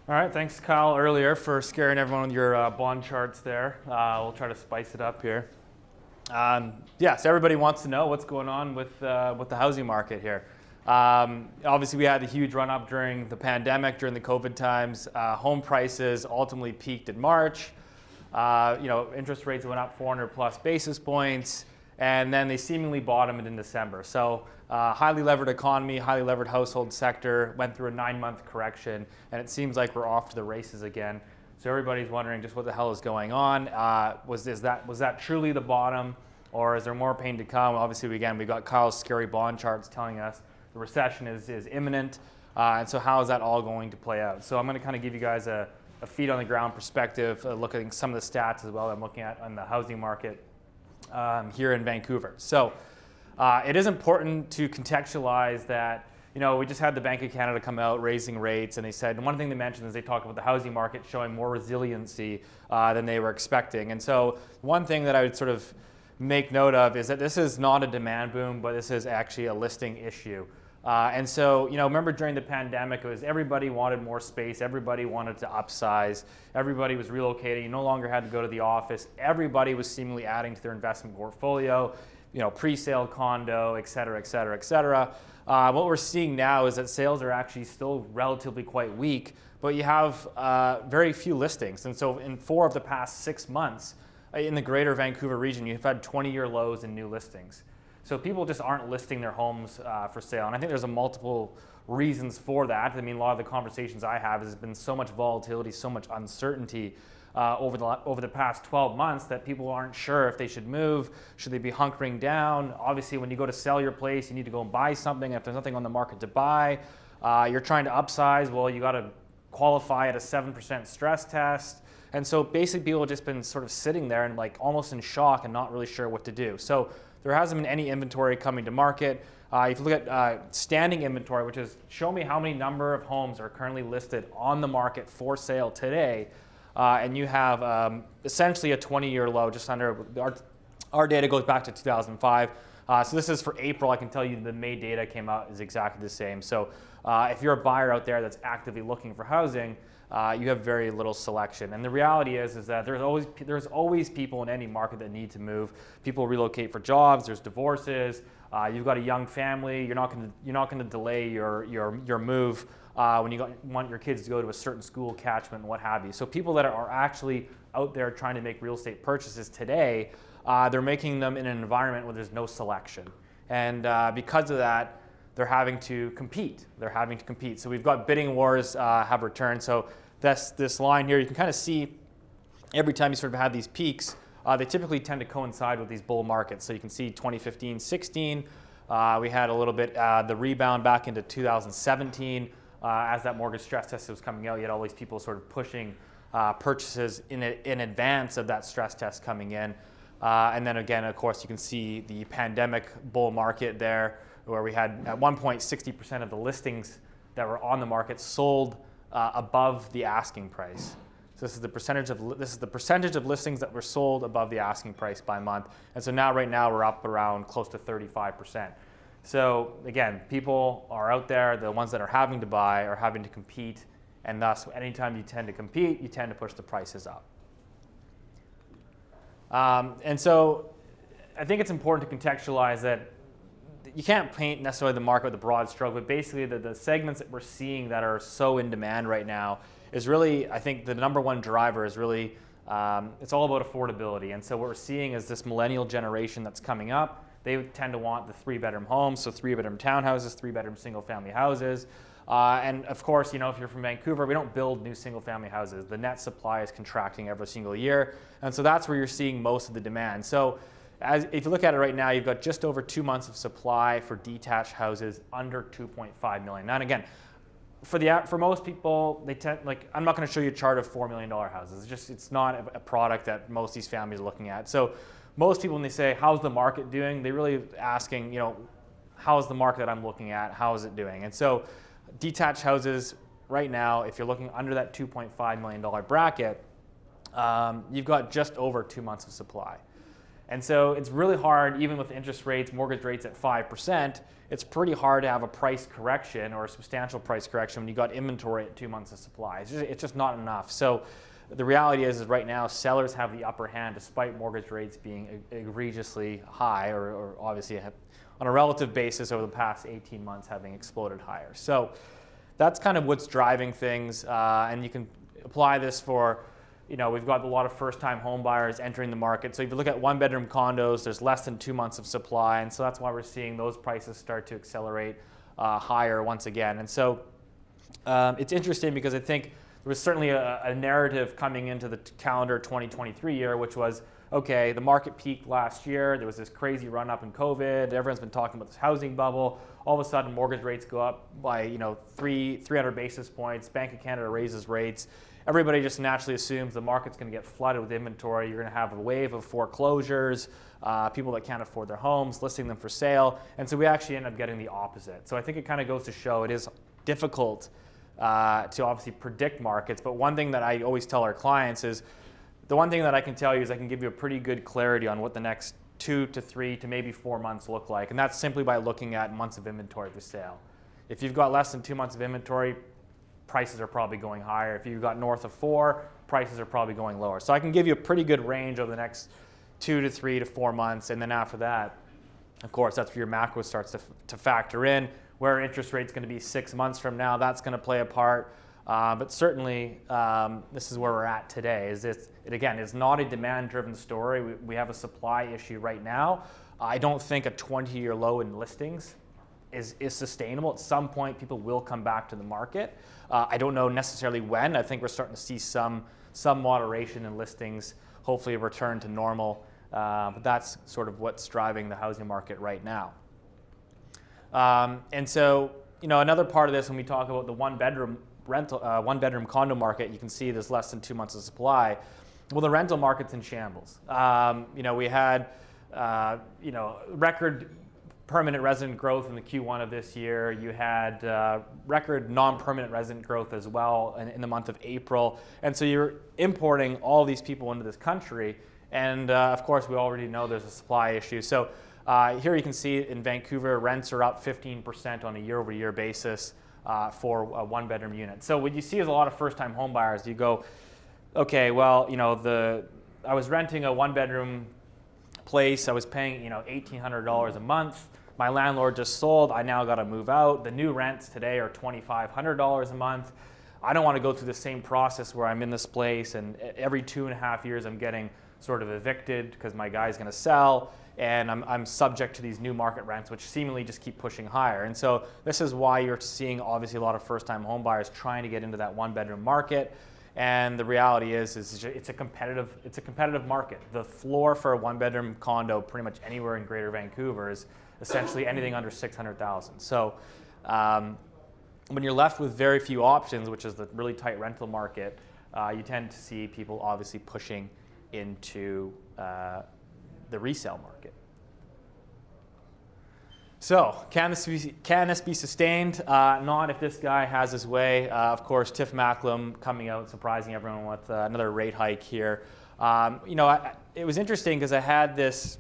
All right, thanks Kyle earlier for scaring everyone with your bond charts there. We'll try to spice it up here. So everybody wants to know what's going on with the housing market here. Obviously, we had a huge run up during the pandemic, during the COVID times. Home prices ultimately peaked in March. Interest rates went up 400 plus basis points, and then they seemingly bottomed in December. So highly levered economy, highly levered household sector went through a 9-month correction, and it seems like we're off to the races again. So everybody's wondering just what the hell is going on. Was that truly the bottom, or is there more pain to come? Obviously, we got Kyle's scary bond charts telling us the recession is imminent, and so how is that all going to play out? So I'm going to kind of give you guys a feet on the ground perspective, looking at some of the stats as well I'm looking at on the housing market here in Vancouver. So it is important to contextualize that, we just had the Bank of Canada come out raising rates, and they said, one thing they mentioned is they talked about the housing market showing more resiliency than they were expecting. And so one thing that I would sort of make note of is that this is not a demand boom, but this is actually a listing issue. And so, remember during the pandemic, it was everybody wanted more space, everybody wanted to upsize, everybody was relocating, you no longer had to go to the office, everybody was seemingly adding to their investment portfolio, pre-sale condo, et cetera, et cetera, et cetera. What we're seeing now is that sales are actually still relatively quite weak, but you have very few listings. And so in 4 of the past 6 months, in the greater Vancouver region, you've had 20-year lows in new listings. So people just aren't listing their homes for sale. And I think there's multiple reasons for that. I mean, a lot of the conversations I have has been so much volatility, so much uncertainty over the past 12 months that people aren't sure if they should move, should they be hunkering down. Obviously, when you go to sell your place, you need to go and buy something. If there's nothing on the market to buy, you're trying to upsize, well, you got to qualify at a 7% stress test. And so basically people have just been sort of sitting there and like almost in shock and not really sure what to do. So there hasn't been any inventory coming to market. If you look at standing inventory, which is show me how many number of homes are currently listed on the market for sale today, and you have essentially a 20-year low, just under, our data goes back to 2005. So this is for April. I can tell you the May data came out is exactly the same. So if you're a buyer out there that's actively looking for housing, you have very little selection. And the reality is that there's always people in any market that need to move. People relocate for jobs, there's divorces, you've got a young family, you're not going to delay your move when you want your kids to go to a certain school catchment and what have you. So people that are actually out there trying to make real estate purchases today, they're making them in an environment where there's no selection. And because of that, they're having to compete. So we've got bidding wars have returned. So this line here, you can kind of see every time you sort of have these peaks, they typically tend to coincide with these bull markets. So you can see 2015-16, we had a little bit the rebound back into 2017 as that mortgage stress test was coming out. You had all these people sort of pushing purchases in advance of that stress test coming in. And then again, of course, you can see the pandemic bull market there, where we had at one point 60% of the listings that were on the market sold above the asking price. So this is the percentage of listings that were sold above the asking price by month. And so right now we're up around close to 35%. So again, people are out there, the ones that are having to buy are having to compete, and thus anytime you tend to compete, you tend to push the prices up. And so I think it's important to contextualize that you can't paint necessarily the market with a broad stroke, but basically the segments that we're seeing that are so in demand right now is really, I think the number one driver is really, it's all about affordability. And so what we're seeing is this millennial generation that's coming up. They tend to want the 3-bedroom homes, so 3-bedroom townhouses, 3-bedroom single-family houses. And of course, if you're from Vancouver, we don't build new single-family houses. The net supply is contracting every single year. And so that's where you're seeing most of the demand. So if you look at it right now, you've got just over 2 months of supply for detached houses under 2.5 million. Now, and again, for most people, they tend, I'm not going to show you a chart of $4 million houses. It's not a product that most of these families are looking at. So most people, when they say, how's the market doing? They're really asking, how's the market that I'm looking at? How is it doing? And so detached houses right now, if you're looking under that $2.5 million bracket, you've got just over 2 months of supply. And so it's really hard, even with interest rates, mortgage rates at 5%, it's pretty hard to have a price correction or a substantial price correction when you got inventory at 2 months of supply. It's just not enough. So the reality is right now sellers have the upper hand despite mortgage rates being egregiously high, or obviously on a relative basis over the past 18 months having exploded higher. So that's kind of what's driving things, and you can apply this for, we've got a lot of first-time home buyers entering the market. So if you look at one-bedroom condos, there's less than 2 months of supply, and so that's why we're seeing those prices start to accelerate higher once again. And so it's interesting because I think there was certainly a narrative coming into the calendar 2023 year, which was, okay, the market peaked last year. There was this crazy run up in COVID. Everyone's been talking about this housing bubble. All of a sudden, mortgage rates go up by 300 basis points. Bank of Canada raises rates. Everybody just naturally assumes the market's going to get flooded with inventory. You're going to have a wave of foreclosures, people that can't afford their homes, listing them for sale. And so we actually end up getting the opposite. So I think it kind of goes to show it is difficult to obviously predict markets. But one thing that I always tell our clients is, the one thing that I can tell you is I can give you a pretty good clarity on what the next 2 to 3 to maybe 4 months look like. And that's simply by looking at months of inventory for sale. If you've got less than 2 months of inventory, prices are probably going higher. If you've got north of 4, prices are probably going lower. So I can give you a pretty good range over the next 2 to 3 to 4 months. And then after that, of course, that's where your macro starts to factor in. Where interest rate's going to be 6 months from now, that's going to play a part. But certainly, this is where we're at today. It again is not a demand-driven story. We have a supply issue right now. I don't think a 20-year low in listings is sustainable. At some point, people will come back to the market. I don't know necessarily when. I think we're starting to see some moderation in listings, hopefully a return to normal. But that's sort of what's driving the housing market right now. And so, another part of this, when we talk about the one-bedroom condo market, you can see there's less than 2 months of supply. Well, the rental market's in shambles. We had, record permanent resident growth in the Q1 of this year. You had record non-permanent resident growth as well in the month of April. And so you're importing all these people into this country. And of course, we already know there's a supply issue. So here you can see in Vancouver, rents are up 15% on a year-over-year basis for a one-bedroom unit. So what you see is a lot of first-time home buyers. You go, okay, well, I was renting a one-bedroom place. I was paying, $1,800 a month. My landlord just sold. I now got to move out. The new rents today are $2,500 a month. I don't want to go through the same process where I'm in this place and every 2.5 years I'm getting sort of evicted because my guy's going to sell, and I'm subject to these new market rents, which seemingly just keep pushing higher. And so this is why you're seeing obviously a lot of first-time home buyers trying to get into that one-bedroom market. And the reality is it's a competitive market. The floor for a one-bedroom condo pretty much anywhere in Greater Vancouver is essentially anything under $600,000. So when you're left with very few options, which is the really tight rental market, you tend to see people obviously pushing into the resale market. So can this be sustained? Not if this guy has his way. Of course, Tiff Macklem coming out, surprising everyone with another rate hike here. It was interesting because I had this.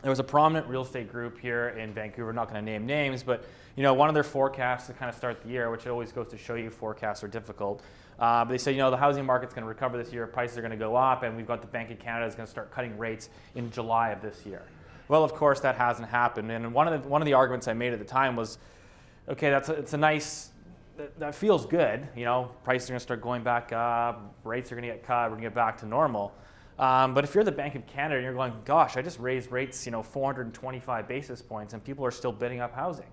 There was a prominent real estate group here in Vancouver. Not going to name names, but one of their forecasts to kind of start the year, which always goes to show you forecasts are difficult. But they say, the housing market's going to recover this year, prices are going to go up, and we've got the Bank of Canada is going to start cutting rates in July of this year. Well, of course, that hasn't happened. And one of the arguments I made at the time was, okay, that feels good. Prices are going to start going back up, rates are going to get cut, we're going to get back to normal. But if you're the Bank of Canada and you're going, gosh, I just raised rates, 425 basis points, and people are still bidding up housing,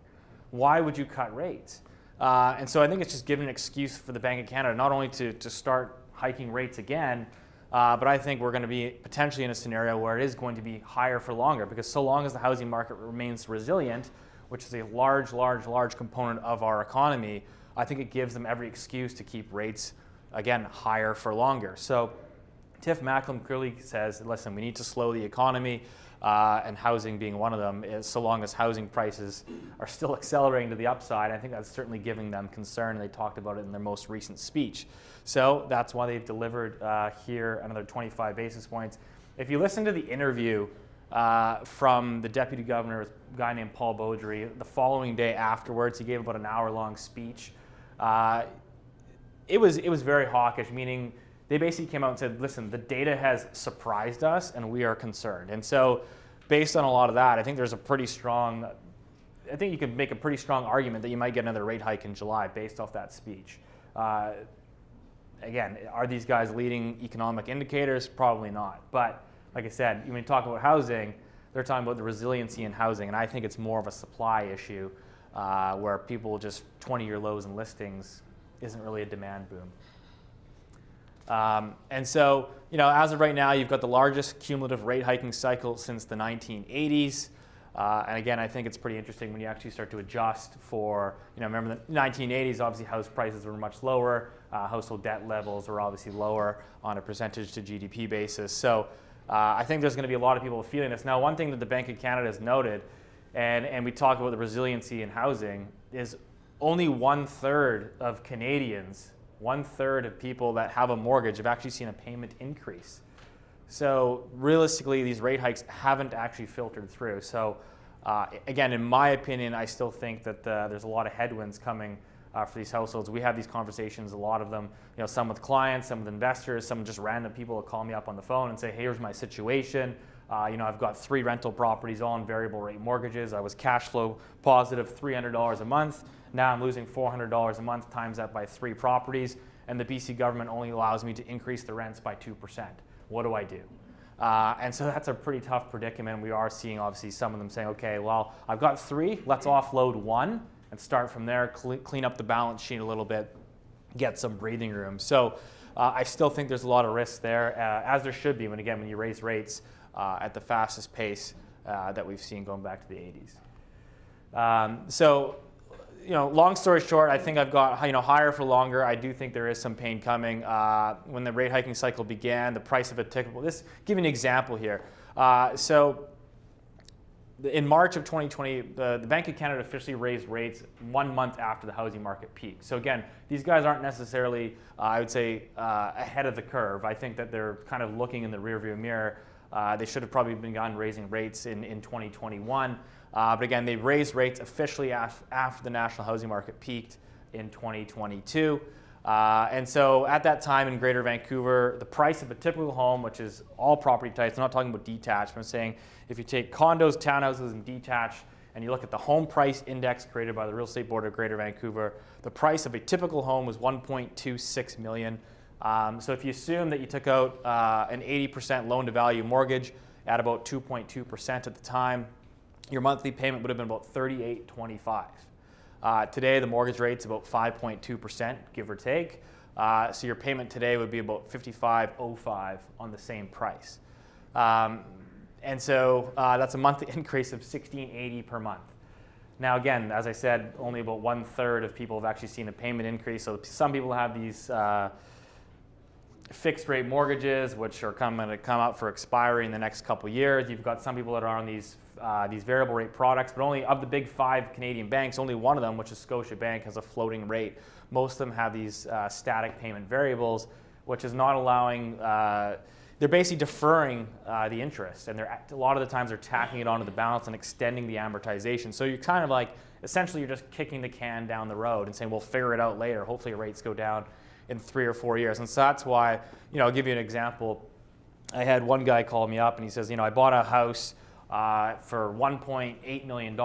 why would you cut rates? And so I think it's just giving an excuse for the Bank of Canada not only to start hiking rates again, but I think we're going to be potentially in a scenario where it is going to be higher for longer, because so long as the housing market remains resilient, which is a large component of our economy, I think it gives them every excuse to keep rates, again, higher for longer. So Tiff Macklem clearly says, listen, we need to slow the economy, and housing being one of them, is so long as housing prices are still accelerating to the upside. I think that's certainly giving them concern, and they talked about it in their most recent speech. So that's why they've delivered here another 25 basis points. If you listen to the interview from the deputy governor, a guy named Paul Beaudry. The following day afterwards, he gave about an hour-long speech. It was very hawkish, meaning they basically came out and said, listen, the data has surprised us and we are concerned. And so based on a lot of that, I think there's a pretty strong, I think you could make a pretty strong argument that you might get another rate hike in July based off that speech. Again, are these guys leading economic indicators? Probably not. But like I said, when you talk about housing, they're talking about the resiliency in housing, and I think it's more of a supply issue where people just 20-year lows in listings isn't really a demand boom. And so, as of right now, you've got the largest cumulative rate hiking cycle since the 1980s. And again, I think it's pretty interesting when you actually start to adjust for, remember the 1980s, obviously house prices were much lower. Household debt levels were obviously lower on a percentage to GDP basis. So I think there's going to be a lot of people feeling this. Now, one thing that the Bank of Canada has noted, and we talk about the resiliency in housing, is only 1/3 of Canadians, 1/3 of people that have a mortgage have actually seen a payment increase. So realistically, these rate hikes haven't actually filtered through. So again, in my opinion, I still think that there's a lot of headwinds coming for these households. We have these conversations, a lot of them, some with clients, some with investors, some just random people will call me up on the phone and say, hey, here's my situation. I've got 3 rental properties, all on variable rate mortgages. I was cash flow positive $300 a month. Now I'm losing $400 a month, times that by 3 properties, and the BC government only allows me to increase the rents by 2%. What do I do? And so that's a pretty tough predicament. We are seeing obviously some of them saying, okay, well, I've got 3, let's offload 1 and start from there, clean up the balance sheet a little bit, get some breathing room. So I still think there's a lot of risk there, as there should be when you raise rates at the fastest pace that we've seen going back to the 80s. Long story short, I think I've got higher for longer. I do think there is some pain coming. When the rate hiking cycle began, the price of a ticket. Give you an example here. In March of 2020, the Bank of Canada officially raised rates 1 month after the housing market peaked. So again, these guys aren't necessarily, I would say, ahead of the curve. I think that they're kind of looking in the rearview mirror. They should have probably begun raising rates in 2021. But again, they raised rates officially after the national housing market peaked in 2022. And so at that time in Greater Vancouver, the price of a typical home, which is all property types, I'm not talking about detached, I'm saying if you take condos, townhouses, and detached, and you look at the home price index created by the Real Estate Board of Greater Vancouver, the price of a typical home was $1.26 million. So if you assume that you took out an 80% loan-to-value mortgage at about 2.2% at the time, your monthly payment would have been about $38.25. Today, the mortgage rate's about 5.2%, give or take. So your payment today would be about $55.05 on the same price. And so that's a monthly increase of $16.80 per month. Now, again, as I said, only about 1/3 of people have actually seen a payment increase. So some people have these fixed rate mortgages, which are going to come out for expiry in the next couple years. You've got some people that are on these variable rate products, but only of the big 5 Canadian banks, only one of them, which is Scotiabank, has a floating rate. Most of them have these static payment variables, which is not allowing, they're basically deferring the interest, and a lot of the times they're tacking it onto the balance and extending the amortization. So you're kind of like, essentially you're just kicking the can down the road and saying, we'll figure it out later. Hopefully rates go down in 3 or 4 years. And so that's why, I'll give you an example. I had one guy call me up and he says, I bought a house for $1.8 million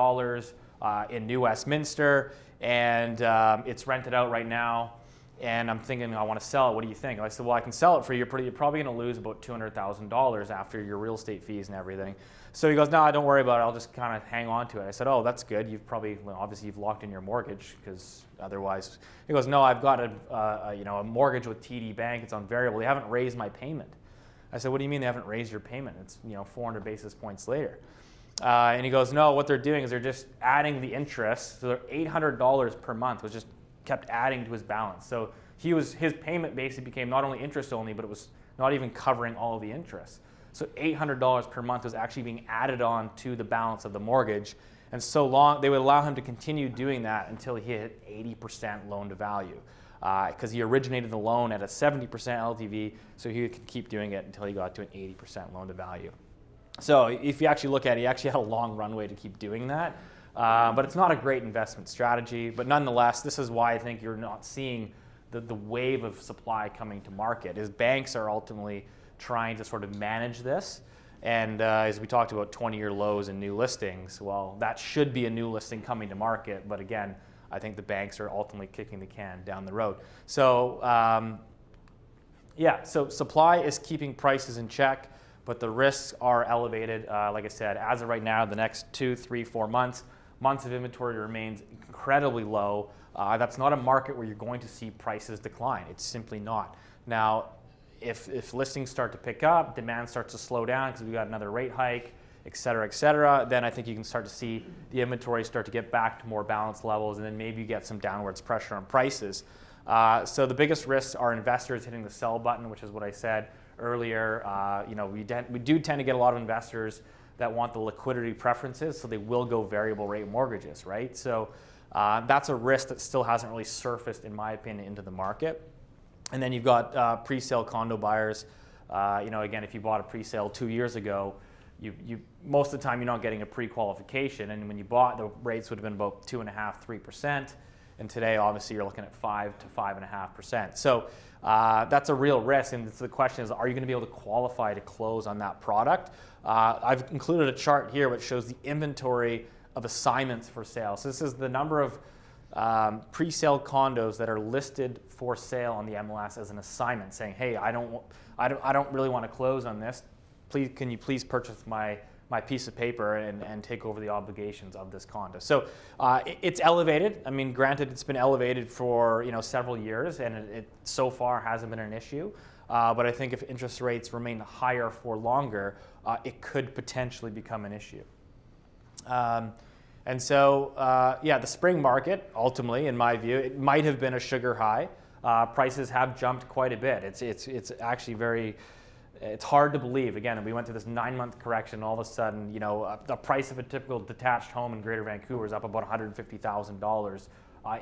in New Westminster, and it's rented out right now, and I'm thinking I want to sell it. What do you think? I said, well, I can sell it for you. You're probably going to lose about $200,000 after your real estate fees and everything. So he goes, no, don't worry about it. I'll just kind of hang on to it. I said, oh, that's good. Obviously you've locked in your mortgage, because otherwise. He goes, no, I've got a mortgage with TD Bank. It's on variable. They haven't raised my payment. I said, what do you mean they haven't raised your payment? It's 400 basis points later. And he goes, no, what they're doing is they're just adding the interest. So they're $800 per month, was just kept adding to his balance. So his payment basically became not only interest only, but it was not even covering all of the interest. So $800 per month was actually being added on to the balance of the mortgage. And so long, they would allow him to continue doing that until he hit 80% loan to value. Because he originated the loan at a 70% LTV, so he could keep doing it until he got to an 80% loan to value. So if you actually look at it, you actually had a long runway to keep doing that. But it's not a great investment strategy. But nonetheless, this is why I think you're not seeing the wave of supply coming to market, is banks are ultimately trying to sort of manage this. And as we talked about 20-year lows and new listings, well, that should be a new listing coming to market. But again, I think the banks are ultimately kicking the can down the road. So yeah, so supply is keeping prices in check, but the risks are elevated. Like I said, as of right now, the next 2, 3, 4 months of inventory remains incredibly low. That's not a market where you're going to see prices decline. It's simply not. Now, if listings start to pick up, demand starts to slow down because we've got another rate hike, et cetera, then I think you can start to see the inventory start to get back to more balanced levels, and then maybe you get some downwards pressure on prices. So the biggest risks are investors hitting the sell button, which is what I said earlier. We do tend to get a lot of investors that want the liquidity preferences, so they will go variable rate mortgages, right? So that's a risk that still hasn't really surfaced, in my opinion, into the market. And then you've got pre-sale condo buyers. Again, if you bought a pre-sale 2 years ago, you most of the time you're not getting a pre-qualification, and when you bought, the rates would have been about 2.5%, 3%, and today obviously you're looking at 5 to 5.5%. So that's a real risk, and the question is, are you going to be able to qualify to close on that product? I've included a chart here which shows the inventory of assignments for sale. So this is the number of pre-sale condos that are listed for sale on the MLS as an assignment, saying, hey, I don't really want to close on this. Can you please purchase my piece of paper and take over the obligations of this condo? So it's elevated. I mean, granted, it's been elevated for several years, and it so far hasn't been an issue. But I think if interest rates remain higher for longer, it could potentially become an issue. And so, the spring market, ultimately, in my view, it might have been a sugar high. Prices have jumped quite a bit. It's actually it's hard to believe. Again, we went through this 9-month correction, and all of a sudden, the price of a typical detached home in Greater Vancouver is up about $150,000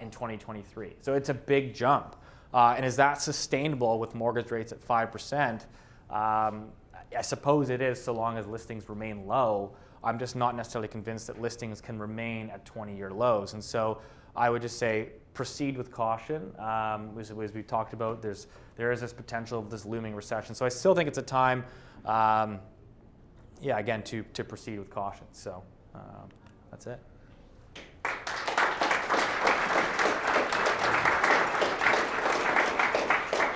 in 2023. So it's a big jump. And is that sustainable with mortgage rates at 5%? I suppose it is, so long as listings remain low. I'm just not necessarily convinced that listings can remain at 20-year lows. And so I would just say proceed with caution. As we talked about, there is this potential of this looming recession. So I still think it's a time, again, to proceed with caution. So that's it.